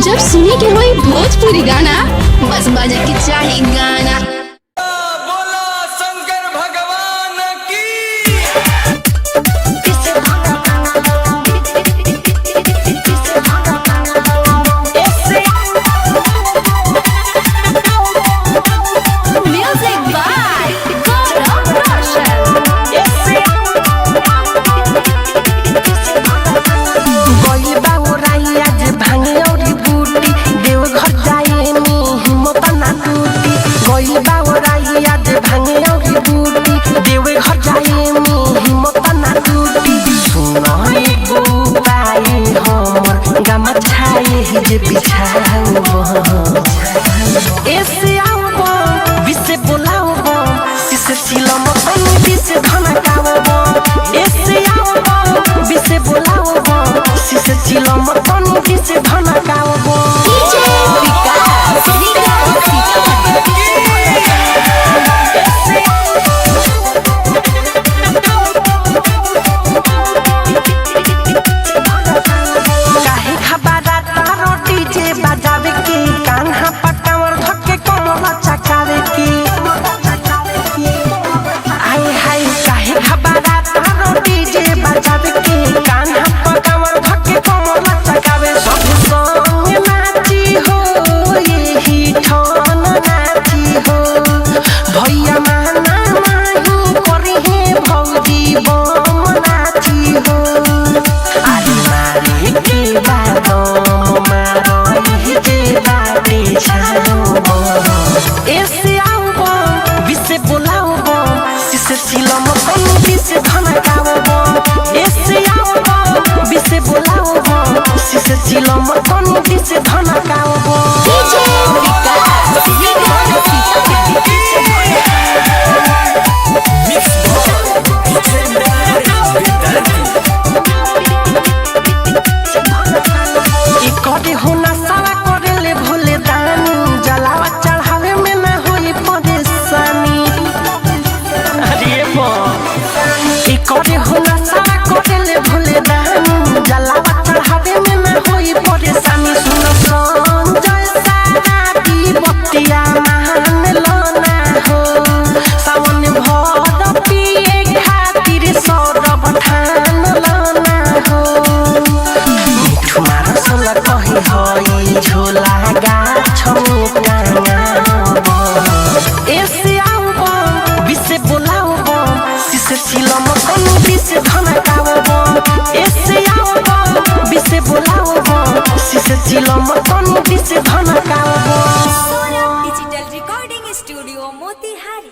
जब सुने के होई भोजपुरी गाना बस बजे के चाही गाना। बोलो शंकर भगवान की। म्यूजिक बाय गौरव रोशन। गइल बा ओराई आज भांगे औरी बूटी देवघर जाए में हिम्मत ना टूटी। गइल बा ओराई आज भांगे औरी बूटी देवघर जाए में हिम्मत ना टूटी। सुनो एगो पाए हमर गमछाए ही जे बिछाओ ऐसे आओ विसे बोलाओ सिसे सिलम तनी विसे धनकाओ ऐसे आओ विसे बोलाओ सिसे सिलम तनी विसे धनकाओ। डीजे विकास काहे खबरा तारो डीजे बजावे के कान्हा पटावर धके कमला चकावे के। आए हाय काहे खबरा तारो डीजे बजावे के कान्हा पटावर धके कमला चकावे। सब संग नाची हो यही ठन नाची हो भैया माना नहीं करी है भौजी बम नाची हो। आरी मारी के बादम मारही जे बाटे छाओ ऐसे आओ विसे बोलाओ सिसे सिलम तनी विसे धनकाओ ऐसे आओ विसे बोलाओ सिसे सिलम तनी विसे धनकाओ। डीजे करे हो ना सारा करे ले भोले दानी जलावा चढ़ावे में ना होई परेशानी। अरे बो करे हो ना सारा करे ले भोले दानी जलावा चढ़ावे में ना होई परेशानी। सुनो संजय सारा की बतिया मान लो ना हो सावन भर पिए खातिर सौरभ ठान लो ना हो। तुम्हारा सोला कही हई झोला गाछ ऐसे आओ विसे बोलाओ सिसे सिलम तनी विसे धनकाओ ऐसे आओ विसे बोलाओ सिसे सिलम तनी विसे धनकाओ। Sonam digital recording studio Motihari.